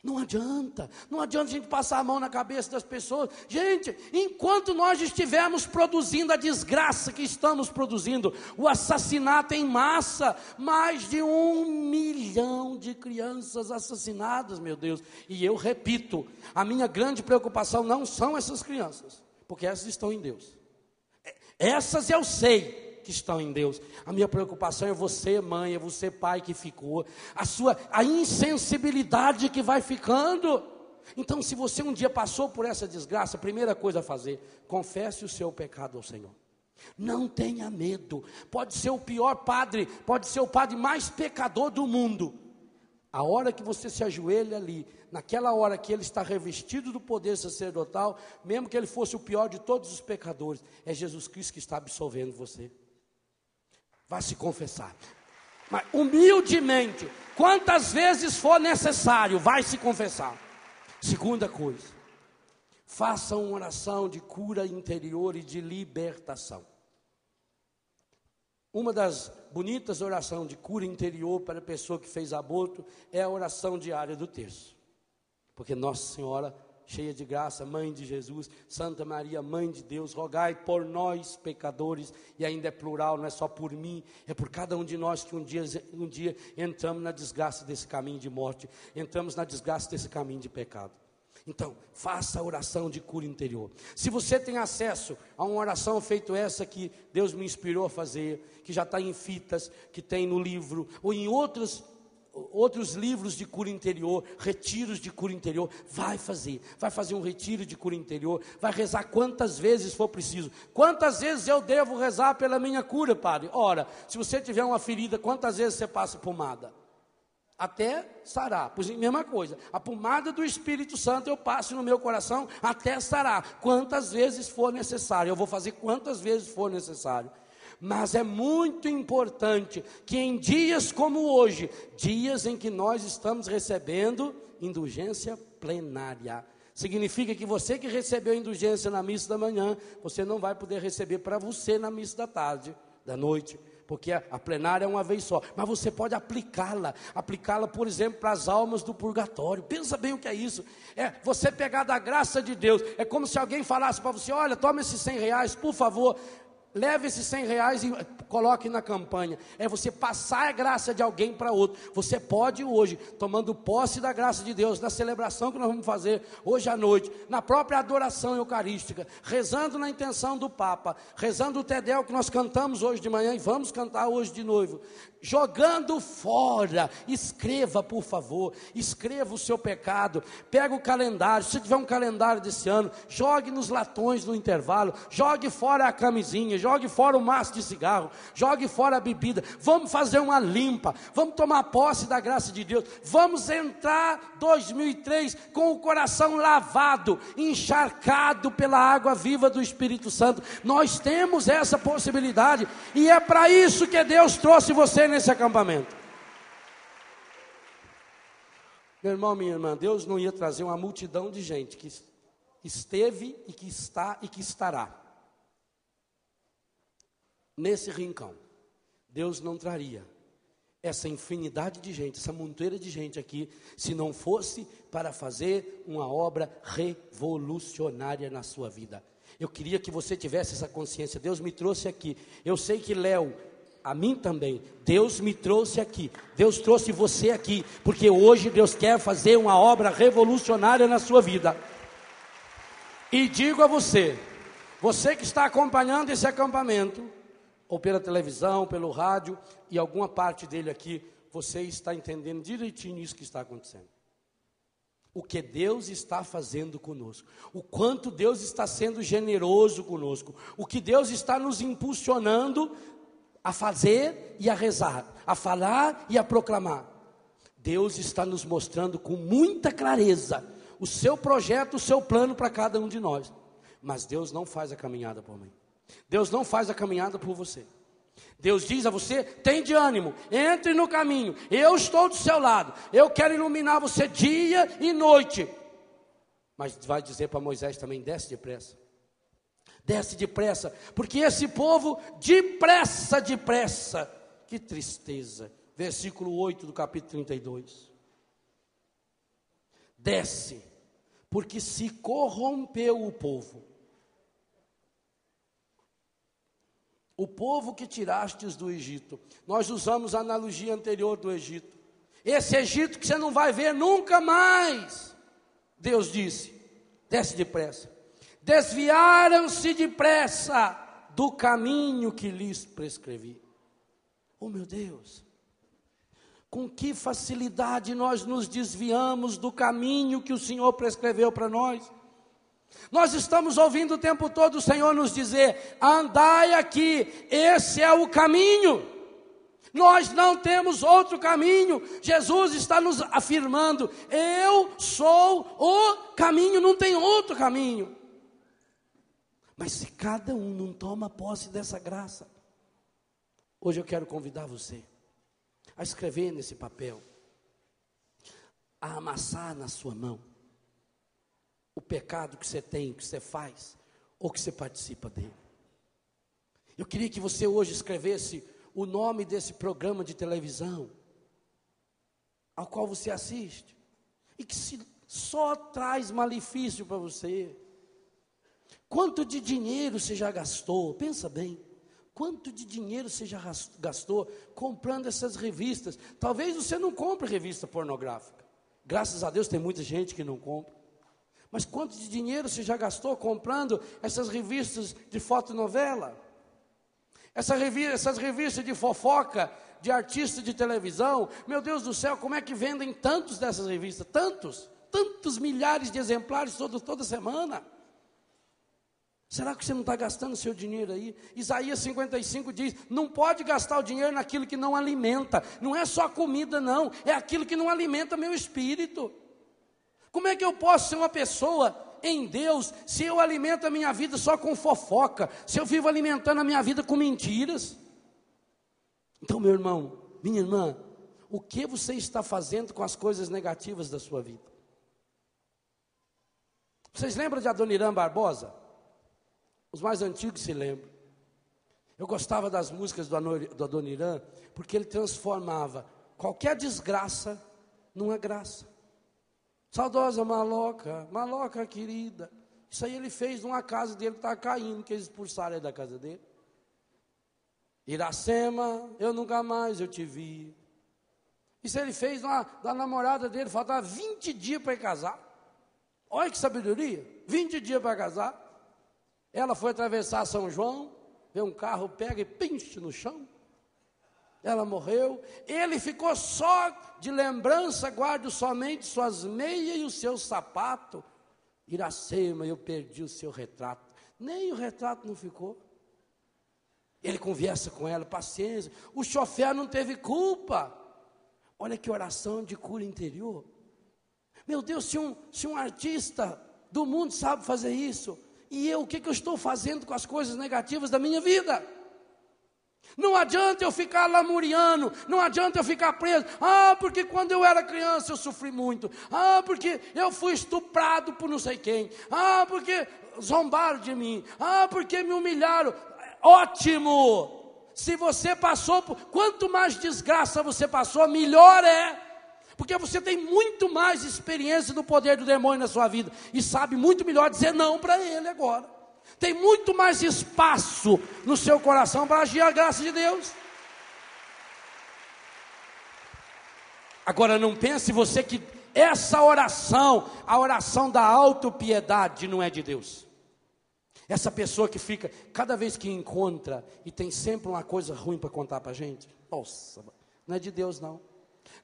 Não adianta a gente passar a mão na cabeça das pessoas. Gente, enquanto nós estivermos produzindo a desgraça que estamos produzindo, o assassinato em massa, mais de 1 milhão de crianças assassinadas, meu Deus. E eu repito, a minha grande preocupação não são essas crianças, porque essas estão em Deus. Essas eu sei que estão em Deus. A minha preocupação é você, mãe, é você, pai, que ficou, a insensibilidade que vai ficando. Então, se você um dia passou por essa desgraça, a primeira coisa a fazer, confesse o seu pecado ao Senhor. Não tenha medo. Pode ser o pior padre, pode ser o padre mais pecador do mundo. A hora que você se ajoelha ali, naquela hora que ele está revestido do poder sacerdotal, mesmo que ele fosse o pior de todos os pecadores, é Jesus Cristo que está absolvendo você. Vá se confessar, mas humildemente, quantas vezes for necessário, vai se confessar. Segunda coisa, faça uma oração de cura interior e de libertação. Uma das bonitas orações de cura interior para a pessoa que fez aborto é a oração diária do terço, porque Nossa Senhora, cheia de graça, Mãe de Jesus, Santa Maria, Mãe de Deus, rogai por nós pecadores, e ainda é plural, não é só por mim, é por cada um de nós que um dia entramos na desgraça desse caminho de morte, entramos na desgraça desse caminho de pecado. Então, faça a oração de cura interior. Se você tem acesso a uma oração feita essa que Deus me inspirou a fazer, que já está em fitas, que tem no livro, ou em outros livros de cura interior, retiros de cura interior, vai fazer um retiro de cura interior, vai rezar quantas vezes for preciso. Quantas vezes eu devo rezar pela minha cura, padre? Ora, se você tiver uma ferida, quantas vezes você passa pomada? Até sarar. Pois é a mesma coisa, a pomada do Espírito Santo eu passo no meu coração até sarar, quantas vezes for necessário. Eu vou fazer quantas vezes for necessário. Mas é muito importante que em dias como hoje, dias em que nós estamos recebendo indulgência plenária, significa que você que recebeu indulgência na missa da manhã, você não vai poder receber para você na missa da tarde, da noite, porque a plenária é uma vez só, mas você pode aplicá-la, por exemplo, para as almas do purgatório. Pensa bem o que é isso, é você pegar da graça de Deus. É como se alguém falasse para você: olha, toma esses R$100, por favor, leve esses R$100 e coloque na campanha. É você passar a graça de alguém para outro. Você pode hoje, tomando posse da graça de Deus, na celebração que nós vamos fazer hoje à noite, na própria adoração eucarística, rezando na intenção do Papa, rezando o Tedel que nós cantamos hoje de manhã e vamos cantar hoje de novo, jogando fora. Escreva, por favor, escreva o seu pecado, pega o calendário, se tiver um calendário desse ano, jogue nos latões no intervalo, jogue fora a camisinha, jogue fora o maço de cigarro, jogue fora a bebida. Vamos fazer uma limpa, vamos tomar posse da graça de Deus, vamos entrar 2003 com o coração lavado, encharcado pela água viva do Espírito Santo. Nós temos essa possibilidade, e é para isso que Deus trouxe você nesse acampamento. Meu irmão, minha irmã, Deus não ia trazer uma multidão de gente que esteve e que está e que estará nesse rincão. Deus não traria essa infinidade de gente, essa montoeira de gente aqui, se não fosse para fazer uma obra revolucionária na sua vida. Eu queria que você tivesse essa consciência. Deus me trouxe aqui. Eu sei que Léo, a mim também, Deus me trouxe aqui, Deus trouxe você aqui, porque hoje Deus quer fazer uma obra revolucionária na sua vida. E digo a você que está acompanhando esse acampamento, ou pela televisão, pelo rádio, e alguma parte dele aqui, você está entendendo direitinho isso que está acontecendo. O que Deus está fazendo conosco, o quanto Deus está sendo generoso conosco, o que Deus está nos impulsionando a fazer e a rezar, a falar e a proclamar. Deus está nos mostrando com muita clareza o seu projeto, o seu plano para cada um de nós. Mas Deus não faz a caminhada por mim. Deus não faz a caminhada por você. Deus diz a você: tem de ânimo, entre no caminho, eu estou do seu lado, eu quero iluminar você dia e noite. Mas vai dizer para Moisés também: desce depressa. Desce depressa, porque esse povo, depressa, que tristeza. Versículo 8 do capítulo 32. Desce, porque se corrompeu o povo. O povo que tirastes do Egito. Nós usamos a analogia anterior do Egito. Esse Egito que você não vai ver nunca mais. Deus disse: desce depressa. Desviaram-se depressa do caminho que lhes prescrevi. Oh meu Deus, com que facilidade nós nos desviamos do caminho que o Senhor prescreveu para nós. Nós estamos ouvindo o tempo todo o Senhor nos dizer: andai aqui, esse é o caminho. Nós não temos outro caminho. Jesus está nos afirmando: eu sou o caminho, não tem outro caminho. Mas se cada um não toma posse dessa graça, hoje eu quero convidar você a escrever nesse papel, a amassar na sua mão o pecado que você tem, que você faz, ou que você participa dele. Eu queria que você hoje escrevesse o nome desse programa de televisão ao qual você assiste, e que só traz malefício para você. Quanto de dinheiro você já gastou? Pensa bem. Quanto de dinheiro você já gastou comprando essas revistas? Talvez você não compre revista pornográfica. Graças a Deus tem muita gente que não compra. Mas quanto de dinheiro você já gastou comprando essas revistas de fotonovela? Essas revistas de fofoca, de artista de televisão? Meu Deus do céu, como é que vendem tantos dessas revistas? Tantos milhares de exemplares toda semana. Será que você não está gastando seu dinheiro aí? Isaías 55 diz: não pode gastar o dinheiro naquilo que não alimenta. Não é só comida não, é aquilo que não alimenta meu espírito. Como é que eu posso ser uma pessoa em Deus se eu alimento a minha vida só com fofoca? Se eu vivo alimentando a minha vida com mentiras? Então, meu irmão, minha irmã, o que você está fazendo com as coisas negativas da sua vida? Vocês lembram de Adoniran Barbosa? Os mais antigos se lembram. Eu gostava das músicas do Adoniran, porque ele transformava qualquer desgraça numa graça. Saudosa maloca, maloca querida. Isso aí ele fez numa casa dele que estava caindo, que eles expulsaram ele da casa dele. Iracema, eu nunca mais eu te vi. Isso ele fez da namorada dele, faltava 20 dias para ele casar. Olha que sabedoria, 20 dias para casar. Ela foi atravessar São João, vê um carro, pega e pinche no chão. Ela morreu. Ele ficou só de lembrança, guardo somente suas meias e o seu sapato. Iracema, eu perdi o seu retrato. Nem o retrato não ficou. Ele conversa com ela, paciência. O chofer não teve culpa. Olha que oração de cura interior. Meu Deus, se um artista do mundo sabe fazer isso, e eu, o que eu estou fazendo com as coisas negativas da minha vida? Não adianta eu ficar lamuriando, não adianta eu ficar preso. Porque quando eu era criança eu sofri muito. Porque eu fui estuprado por não sei quem. Porque zombaram de mim. Porque me humilharam. Ótimo! Se você passou por... Quanto mais desgraça você passou, melhor é. Porque você tem muito mais experiência do poder do demônio na sua vida. E sabe muito melhor dizer não para ele agora. Tem muito mais espaço no seu coração para agir a graça de Deus. Agora não pense você que essa oração, a oração da autopiedade, não é de Deus. Essa pessoa que fica, cada vez que encontra, e tem sempre uma coisa ruim para contar para a gente. Nossa, não é de Deus não.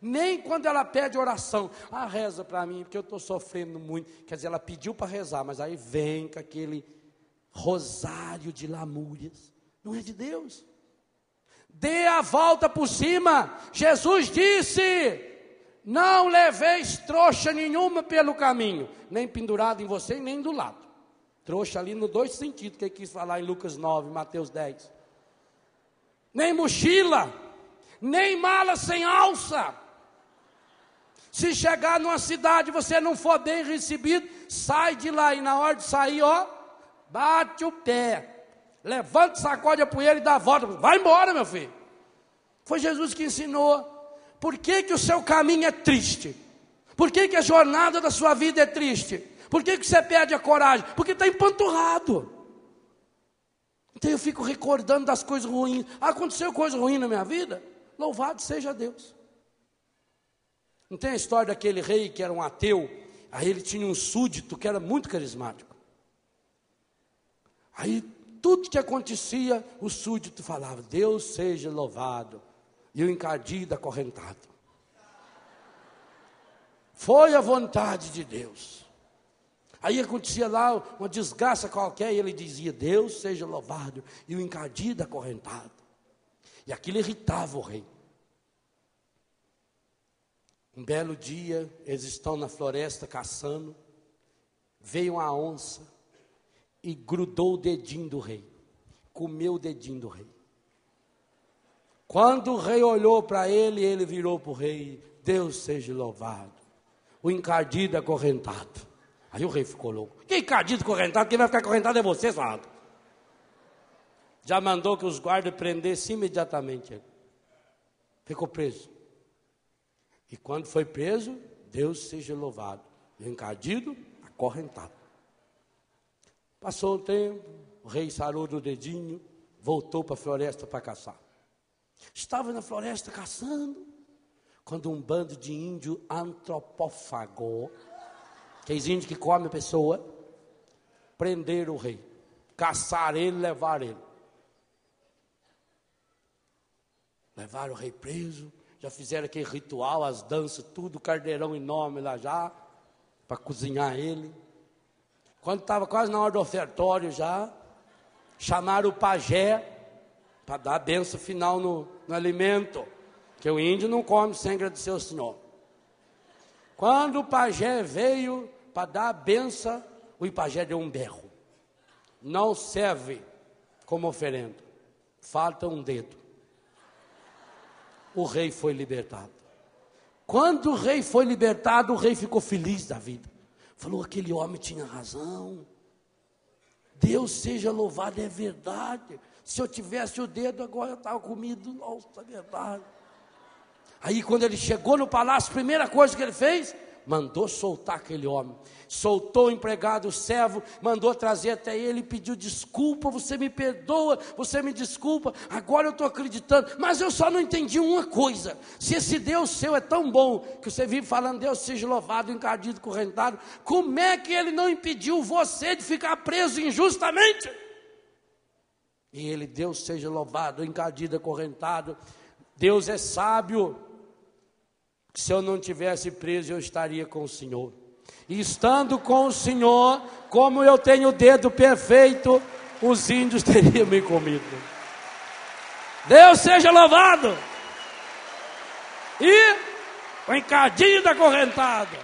Nem quando ela pede oração, reza para mim, porque eu estou sofrendo muito. Quer dizer, ela pediu para rezar, mas aí vem com aquele rosário de lamúrias. Não é de Deus. Dê a volta por cima. Jesus disse: não leveis trouxa nenhuma pelo caminho, nem pendurado em você, nem do lado. Trouxa ali nos dois sentidos, que ele quis falar em Lucas 9, Mateus 10. Nem mochila, nem mala sem alça. Se chegar numa cidade e você não for bem recebido, sai de lá, e na hora de sair, bate o pé, levanta, sacode a poeira e dá a volta. Vai embora, meu filho. Foi Jesus que ensinou. Por que o seu caminho é triste? Por que a jornada da sua vida é triste? Por que você perde a coragem? Porque está empanturrado. Então eu fico recordando das coisas ruins. Aconteceu coisa ruim na minha vida? Louvado seja Deus. Não tem a história daquele rei que era um ateu? Aí ele tinha um súdito que era muito carismático. Aí tudo que acontecia, o súdito falava: Deus seja louvado. E o encardido acorrentado. Foi a vontade de Deus. Aí acontecia lá uma desgraça qualquer, e ele dizia: Deus seja louvado. E o encardido acorrentado. E aquilo irritava o rei. Um belo dia, eles estão na floresta caçando. Veio uma onça e grudou o dedinho do rei. Comeu o dedinho do rei. Quando o rei olhou para ele, ele virou para o rei: Deus seja louvado. O encardido acorrentado. Aí o rei ficou louco. Que encardido acorrentado? Quem vai ficar acorrentado é você, Salado. Já mandou que os guardas prendessem imediatamente ele. Ficou preso. E quando foi preso, Deus seja louvado. O encardido acorrentado. Passou um tempo, o rei sarou do dedinho, voltou para a floresta para caçar. Estava na floresta caçando, quando um bando de índio antropófago, aqueles índios que comem a pessoa, prenderam o rei, caçaram ele, levaram ele. Levaram o rei preso, já fizeram aquele ritual, as danças, tudo, carneirão enorme lá já, para cozinhar ele. Quando estava quase na hora do ofertório já, chamaram o pajé, para dar a benção final no alimento, que o índio não come sem agradecer ao Senhor. Quando o pajé veio para dar a benção, o pajé deu um berro. Não serve como oferenda, falta um dedo. O rei foi libertado. Quando o rei foi libertado, o rei ficou feliz da vida. Falou: aquele homem tinha razão. Deus seja louvado, é verdade. Se eu tivesse o dedo, agora eu estava comido. Nossa, verdade. Aí quando ele chegou no palácio, a primeira coisa que ele fez, mandou soltar aquele homem. Soltou o empregado, o servo, mandou trazer até ele e pediu desculpa, você me perdoa, você me desculpa, agora eu estou acreditando, mas eu só não entendi uma coisa, se esse Deus seu é tão bom, que você vive falando, Deus seja louvado, encardido, correntado, como é que ele não impediu você de ficar preso injustamente? E ele, Deus seja louvado, encardido, acorrentado, Deus é sábio, se eu não tivesse preso, eu estaria com o Senhor. E estando com o Senhor, como eu tenho o dedo perfeito, os índios teriam me comido. Deus seja louvado. E o encardido acorrentado.